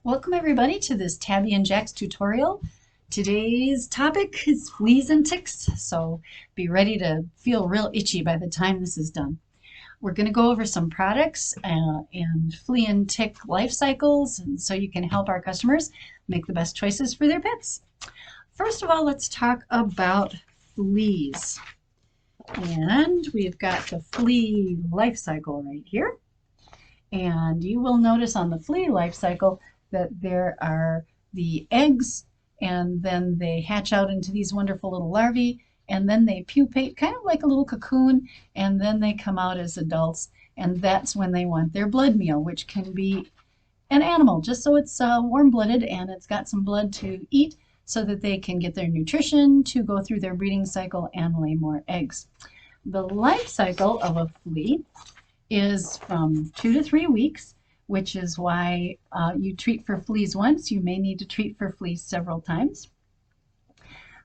Welcome everybody to this Tabby and Jack's tutorial. Today's topic is fleas and ticks, so be ready to feel real itchy by the time this is done. We're going to go over some products and flea and tick life cycles, and so you can help our customers make the best choices for their pets. First of all, let's talk about fleas. And we've got the flea life cycle right here. And you will notice on the flea life cycle that there are the eggs, and then they hatch out into these wonderful little larvae, and then they pupate kind of like a little cocoon, and then they come out as adults, and that's when they want their blood meal, which can be an animal, just so it's warm-blooded and it's got some blood to eat so that they can get their nutrition to go through their breeding cycle and lay more eggs. The life cycle of a flea is from 2 to 3 weeks, which is why you treat for fleas once. You may need to treat for fleas several times.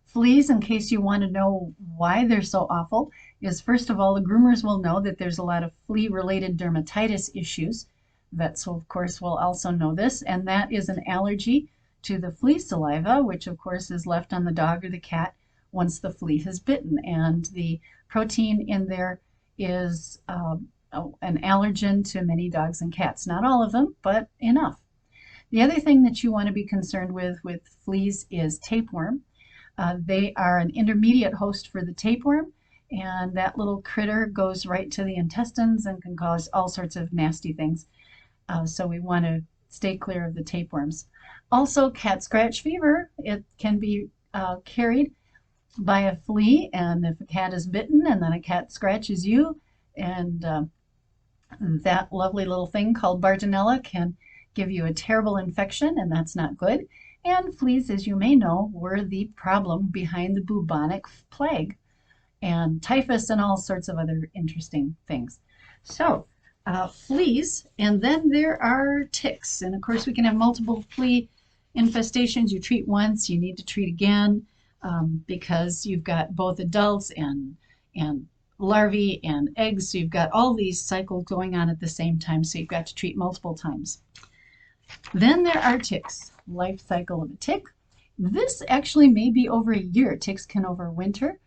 Fleas, in case you want to know why they're so awful, is first of all, the groomers will know that there's a lot of flea-related dermatitis issues. Vets, of course, will also know this, and that is an allergy to the flea saliva, which of course is left on the dog or the cat once the flea has bitten. And the protein in there is an allergen to many dogs and cats. Not all of them, but enough. The other thing that you want to be concerned with fleas is tapeworm. They are an intermediate host for the tapeworm, and that little critter goes right to the intestines and can cause all sorts of nasty things. So we want to stay clear of the tapeworms. Also, cat scratch fever. It can be carried by a flea, and if a cat is bitten and then a cat scratches you, and that lovely little thing called Bartonella can give you a terrible infection, and that's not good. And fleas, as you may know, were the problem behind the bubonic plague and typhus and all sorts of other interesting things. So fleas, and then there are ticks. And of course, we can have multiple flea infestations. You treat once, you need to treat again because you've got both adults and larvae and eggs, so you've got all these cycles going on at the same time, so you've got to treat multiple times. Then there are ticks. Life cycle of a tick. This actually may be over a year. Ticks can overwinter,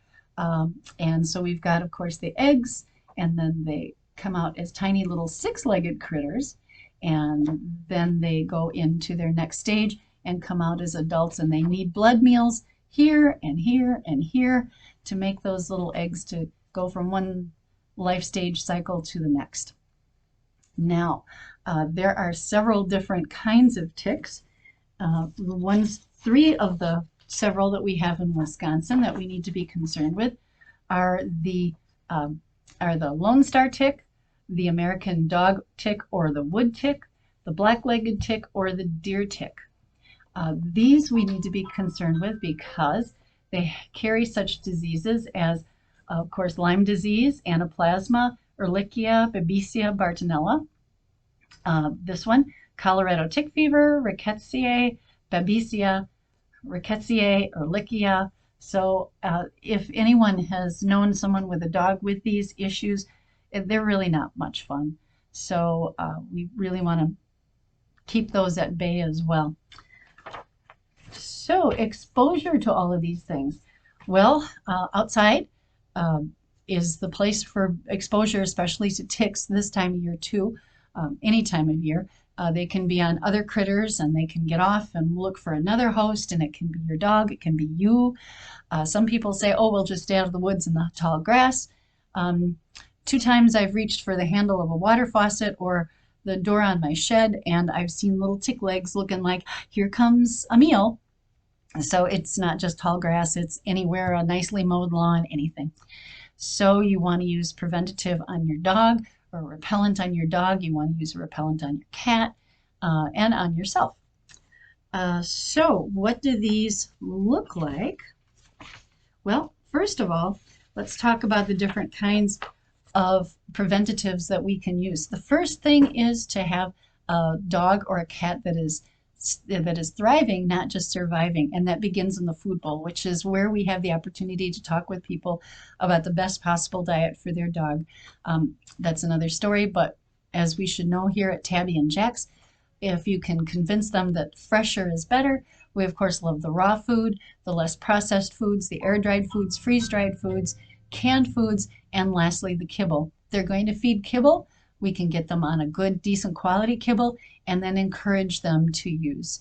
and so we've got, of course, the eggs, and then they come out as tiny little six-legged critters, and then they go into their next stage and come out as adults, and they need blood meals here and here and here to make those little eggs to go from one life stage cycle to the next. Now, there are several different kinds of ticks. Three of the several that we have in Wisconsin that we need to be concerned with are the Lone Star tick, the American dog tick or the wood tick, the black-legged tick or the deer tick. These we need to be concerned with because they carry such diseases as, of course, Lyme disease, Anaplasma, Ehrlichia, Babesia, Bartonella. This one, Colorado tick fever, Rickettsia, Babesia, Rickettsia, Ehrlichia. So if anyone has known someone with a dog with these issues, they're really not much fun. So we really want to keep those at bay as well. So exposure to all of these things. Well, outside is the place for exposure, especially to ticks this time of year too, any time of year. They can be on other critters and they can get off and look for another host, and it can be your dog, it can be you. Some people say, oh, we'll just stay out of the woods in the tall grass. 2 times I've reached for the handle of a water faucet or the door on my shed, and I've seen little tick legs looking like, here comes a meal. So it's not just tall grass, it's anywhere, a nicely mowed lawn, anything. So you want to use preventative on your dog or repellent on your dog. You want to use a repellent on your cat and on yourself. So what do these look like? Well, first of all, let's talk about the different kinds of preventatives that we can use. The first thing is to have a dog or a cat that is thriving, not just surviving, and that begins in the food bowl, which is where we have the opportunity to talk with people about the best possible diet for their dog. That's another story, but as we should know here at Tabby and Jack's, if you can convince them that fresher is better. We, of course, love the raw food, the less processed foods, the air-dried foods, freeze-dried foods, canned foods, and lastly, the kibble. If they're going to feed kibble, we can get them on a good, decent quality kibble and then encourage them to use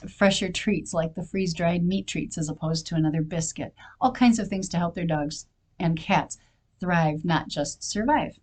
fresher treats like the freeze-dried meat treats as opposed to another biscuit. All kinds of things to help their dogs and cats thrive, not just survive.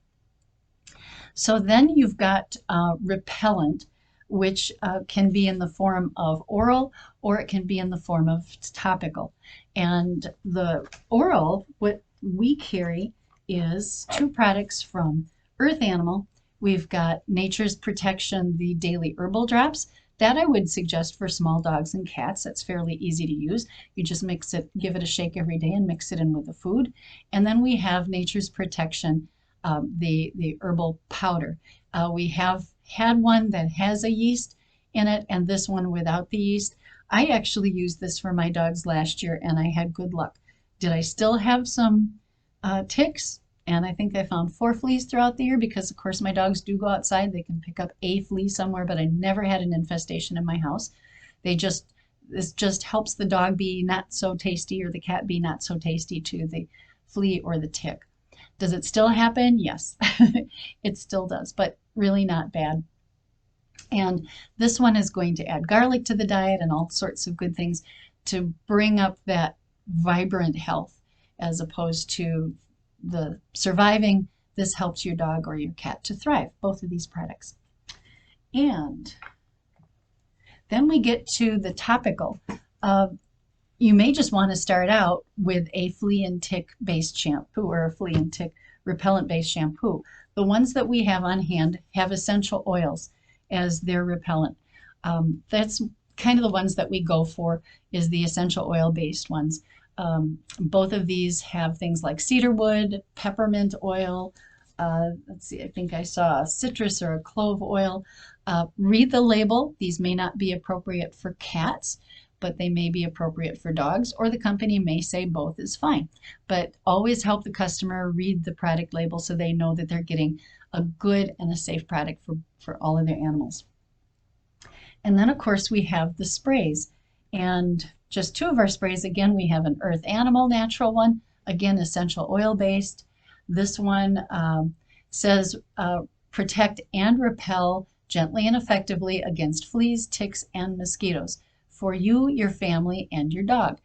So then you've got repellent, which can be in the form of oral or it can be in the form of topical. And the oral, what we carry is two products from Earth Animal. We've got Nature's Protection, the Daily Herbal Drops. That I would suggest for small dogs and cats. That's fairly easy to use. You just mix it, give it a shake every day and mix it in with the food. And then we have Nature's Protection, the herbal powder. We have had one that has a yeast in it and this one without the yeast. I actually used this for my dogs last year and I had good luck. Did I still have some ticks? And I think I found 4 fleas throughout the year because, of course, my dogs do go outside. They can pick up a flea somewhere, but I never had an infestation in my house. This just helps the dog be not so tasty or the cat be not so tasty to the flea or the tick. Does it still happen? Yes, it still does, but really not bad. And this one is going to add garlic to the diet and all sorts of good things to bring up that vibrant health as opposed to the surviving. This helps your dog or your cat to thrive, both of these products. And then we get to the topical. You may just want to start out with a flea and tick based shampoo or a flea and tick repellent based shampoo. The ones that we have on hand have essential oils as their repellent. That's kind of the ones that we go for, is the essential oil based ones. Both of these have things like cedarwood, peppermint oil. Let's see, I think I saw a citrus or a clove oil. Read the label. These may not be appropriate for cats, but they may be appropriate for dogs, or the company may say both is fine. But always help the customer read the product label so they know that they're getting a good and a safe product for all of their animals. And then, of course, we have the sprays. And just 2 of our sprays. Again, we have an Earth Animal natural one, again, essential oil based. This one says protect and repel gently and effectively against fleas, ticks, and mosquitoes for you, your family, and your dog.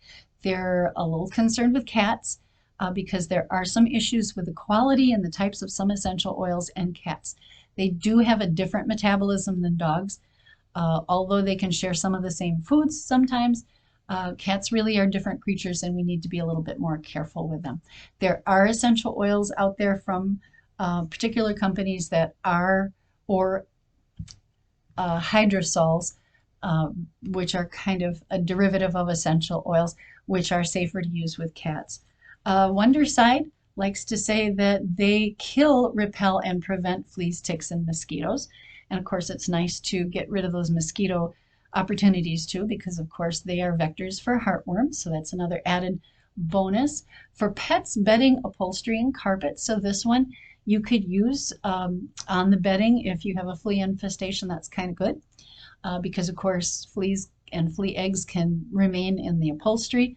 They're a little concerned with cats because there are some issues with the quality and the types of some essential oils and cats. They do have a different metabolism than dogs. Although they can share some of the same foods sometimes, cats really are different creatures and we need to be a little bit more careful with them. There are essential oils out there from particular companies that are, or hydrosols, which are kind of a derivative of essential oils, which are safer to use with cats. Wonderside likes to say that they kill, repel, and prevent fleas, ticks, and mosquitoes. And of course, it's nice to get rid of those mosquito opportunities too, because of course they are vectors for heartworms. So that's another added bonus. For pets, bedding, upholstery, and carpet. So this one you could use on the bedding if you have a flea infestation. That's kind of good because of course fleas and flea eggs can remain in the upholstery,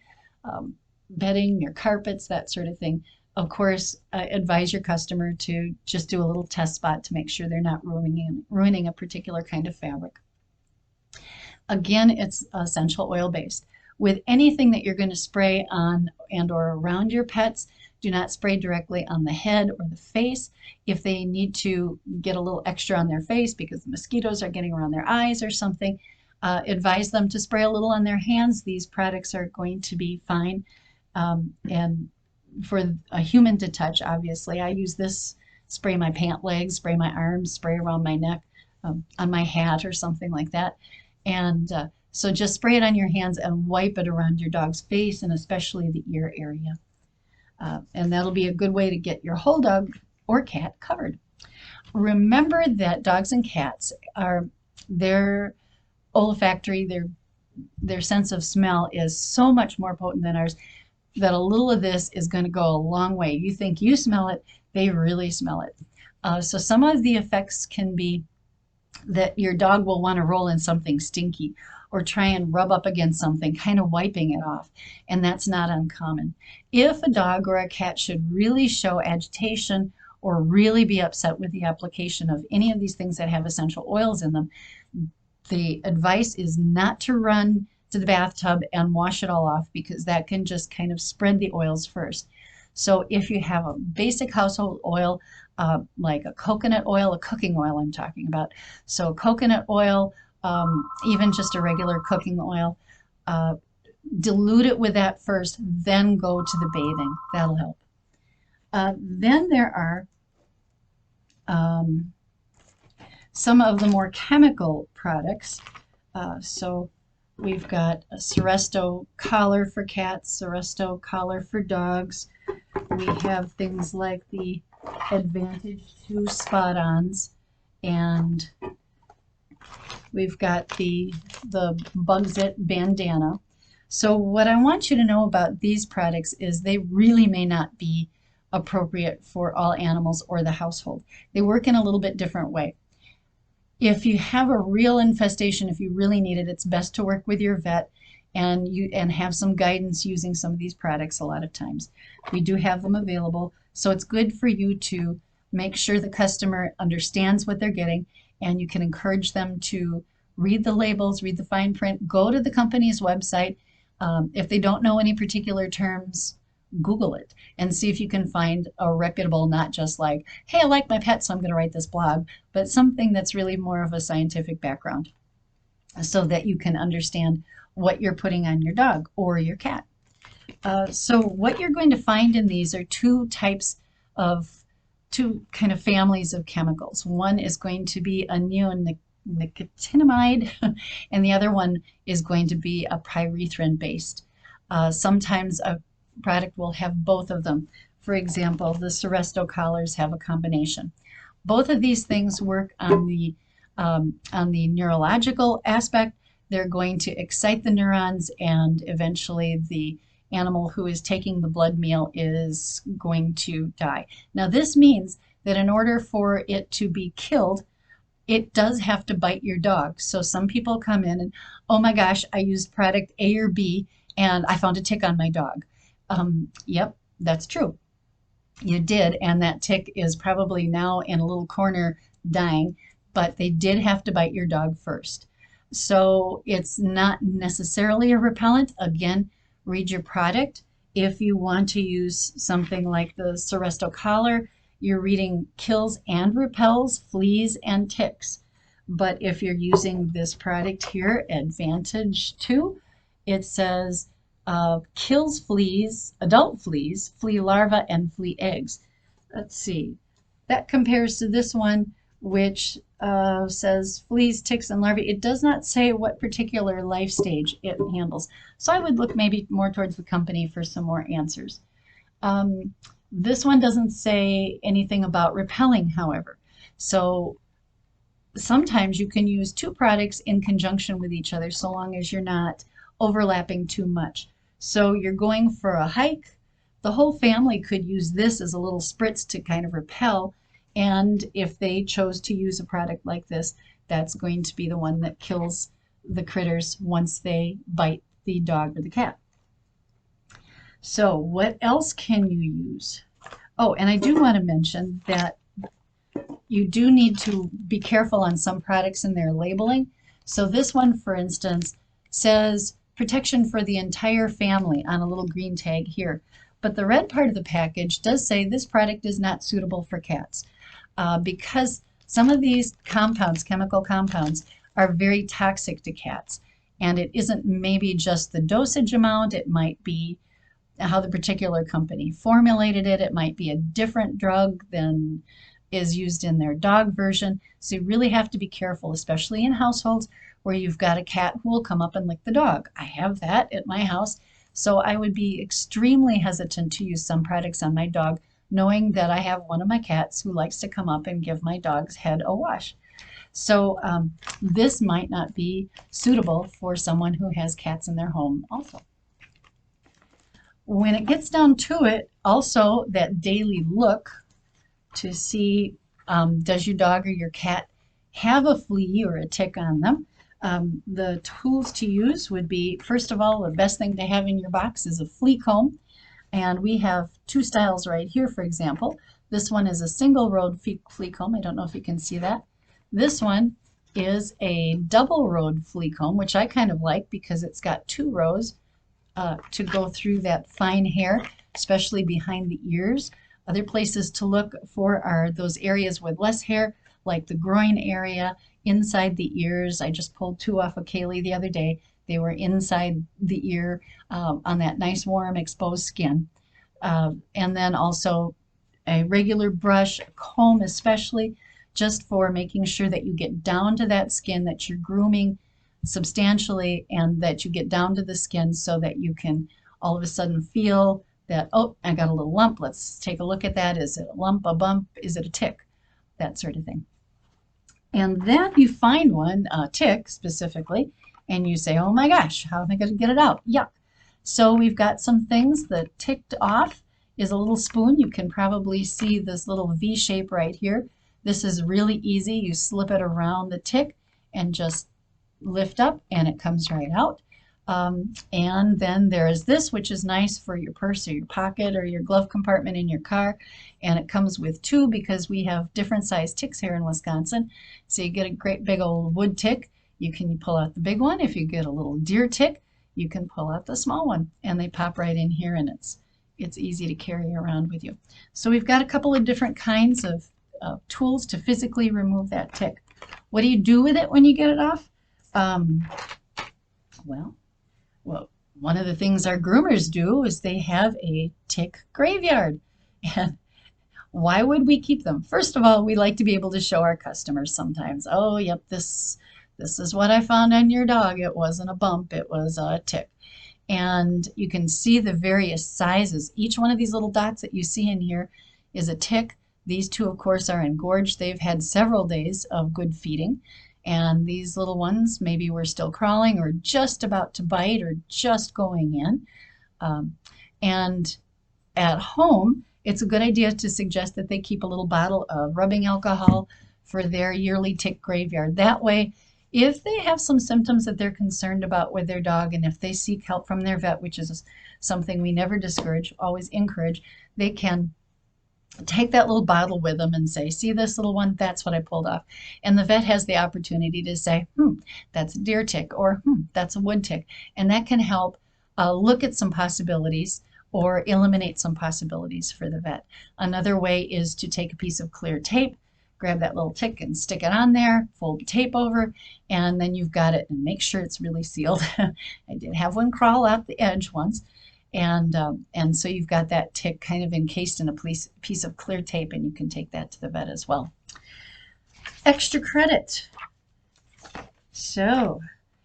bedding, your carpets, that sort of thing. Of course, advise your customer to just do a little test spot to make sure they're not ruining a particular kind of fabric. Again, it's essential oil based. With anything that you're going to spray on and or around your pets, do not spray directly on the head or the face. If they need to get a little extra on their face because the mosquitoes are getting around their eyes or something, advise them to spray a little on their hands. These products are going to be fine. And for a human to touch, obviously, I use this, spray my pant legs, spray my arms, spray around my neck, on my hat or something like that. And so just spray it on your hands and wipe it around your dog's face and especially the ear area. And that'll be a good way to get your whole dog or cat covered. Remember that dogs and cats are, their olfactory, their sense of smell is so much more potent than ours that a little of this is going to go a long way. You think you smell it, they really smell it. So some of the effects can be that your dog will want to roll in something stinky or try and rub up against something, kind of wiping it off. And that's not uncommon. If a dog or a cat should really show agitation or really be upset with the application of any of these things that have essential oils in them, the advice is not to run to the bathtub and wash it all off, because that can just kind of spread the oils first. So if you have a basic household oil, like a coconut oil, a cooking oil I'm talking about, so coconut oil, even just a regular cooking oil, uh, dilute it with that first, then go to the bathing. That'll help. Then there are some of the more chemical products. So we've got a Seresto collar for cats, Seresto collar for dogs. We have things like the Advantage 2 Spot-Ons, and we've got the Bugs It bandana. So what I want you to know about these products is they really may not be appropriate for all animals or the household. They work in a little bit different way. If you have a real infestation, if you really need it, it's best to work with your vet and have some guidance using some of these products a lot of times. We do have them available, so it's good for you to make sure the customer understands what they're getting, and you can encourage them to read the labels, read the fine print, go to the company's website. If they don't know any particular terms, Google it and see if you can find a reputable, not just like, hey, I like my pet, so I'm going to write this blog, but something that's really more of a scientific background so that you can understand what you're putting on your dog or your cat. So what you're going to find in these are two kind of families of chemicals. One is going to be a neonicotinoid, and the other one is going to be a pyrethrin based. Sometimes a product will have both of them. For example, the Seresto collars have a combination. Both of these things work on the neurological aspect. They're going to excite the neurons, and eventually the animal who is taking the blood meal is going to die. Now, this means that in order for it to be killed, it does have to bite your dog. So some people come in and, oh my gosh, I used product A or B and I found a tick on my dog. Yep, that's true. You did, and that tick is probably now in a little corner dying, but they did have to bite your dog first. So it's not necessarily a repellent. Again, read your product. If you want to use something like the Seresto collar, you're reading kills and repels fleas and ticks. But if you're using this product here, Advantage 2, it says kills fleas, adult fleas, flea larvae, and flea eggs. Let's see. That compares to this one, which says fleas, ticks, and larvae. It does not say what particular life stage it handles. So I would look maybe more towards the company for some more answers. This one doesn't say anything about repelling, however. So sometimes you can use two products in conjunction with each other so long as you're not overlapping too much. So you're going for a hike, the whole family could use this as a little spritz to kind of repel, and if they chose to use a product like this, that's going to be the one that kills the critters once they bite the dog or the cat. So what else can you use? Oh, and I do want to mention that you do need to be careful on some products in their labeling. So this one, for instance, says protection for the entire family on a little green tag here. But the red part of the package does say this product is not suitable for cats because some of these compounds, chemical compounds, are very toxic to cats. And it isn't maybe just the dosage amount, it might be how the particular company formulated it. It might be a different drug than is used in their dog version. So you really have to be careful, especially in households where you've got a cat who will come up and lick the dog. I have that at my house. So I would be extremely hesitant to use some products on my dog, knowing that I have one of my cats who likes to come up and give my dog's head a wash. So this might not be suitable for someone who has cats in their home also. When it gets down to it, also that daily look to see does your dog or your cat have a flea or a tick on them, the tools to use would be, first of all, the best thing to have in your box is a flea comb. And we have two styles right here, for example. This one is a single road flea comb. I don't know if you can see that. This one is a double road flea comb, which I kind of like because it's got two rows to go through that fine hair, especially behind the ears. Other places to look for are those areas with less hair, like the groin area, inside the ears. I just pulled two off of Kaylee the other day. They were inside the ear on that nice warm exposed skin. And then also a regular brush, a comb especially, just for making sure that you get down to that skin, that you're grooming substantially, and that you get down to the skin so that you can all of a sudden feel that, oh, I got a little lump. Let's take a look at that. Is it a lump, a bump? Is it a tick? That sort of thing. And then you find one, a tick specifically, and you say, oh my gosh, how am I going to get it out? Yuck. So we've got some things that ticked off is a little spoon. You can probably see this little V shape right here. This is really easy. You slip it around the tick and just lift up and it comes right out. And then there is this, which is nice for your purse or your pocket or your glove compartment in your car. And it comes with two because we have different size ticks here in Wisconsin. So you get a great big old wood tick. You can pull out the big one. If you get a little deer tick, you can pull out the small one. And they pop right in here, and it's easy to carry around with you. So we've got a couple of different kinds of tools to physically remove that tick. What do you do with it when you get it off? Well, one of the things our groomers do is they have a tick graveyard. And why would we keep them? First of all, we like to be able to show our customers sometimes, oh, yep, this is what I found on your dog. It wasn't a bump, it was a tick. And you can see the various sizes. Each one of these little dots that you see in here is a tick. These two, of course, are engorged. They've had several days of good feeding. And these little ones maybe were still crawling or just about to bite or just going in. And at home, it's a good idea to suggest that they keep a little bottle of rubbing alcohol for their yearly tick graveyard. That way, if they have some symptoms that they're concerned about with their dog, and if they seek help from their vet, which is something we never discourage, always encourage, they can take that little bottle with them and say, see this little one? That's what I pulled off. And the vet has the opportunity to say, that's a deer tick, or that's a wood tick. And that can help look at some possibilities or eliminate some possibilities for the vet. Another way is to take a piece of clear tape, grab that little tick and stick it on there, fold the tape over, and then you've got it, and make sure it's really sealed. I did have one crawl out the edge once. And so you've got that tick kind of encased in a piece of clear tape, and you can take that to the vet as well. Extra credit. So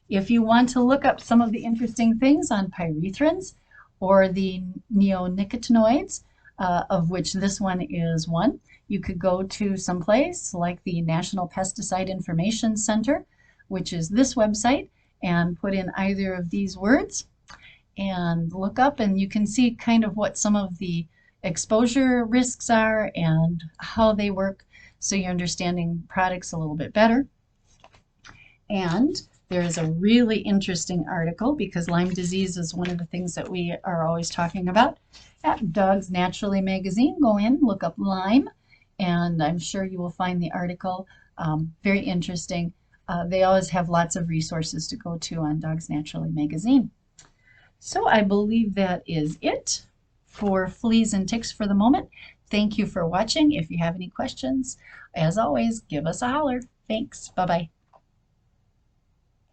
if you want to look up some of the interesting things on pyrethrins or the neonicotinoids, of which this one is one, you could go to some place like the National Pesticide Information Center, which is this website, and put in either of these words and look up, and you can see kind of what some of the exposure risks are and how they work, so you're understanding products a little bit better. And there's a really interesting article, because Lyme disease is one of the things that we are always talking about, at Dogs Naturally magazine. Go in, look up Lyme, and I'm sure you will find the article very interesting. They always have lots of resources to go to on Dogs Naturally magazine. So I believe that is it for fleas and ticks for the moment. Thank you for watching. If you have any questions, as always, give us a holler. Thanks. Bye-bye.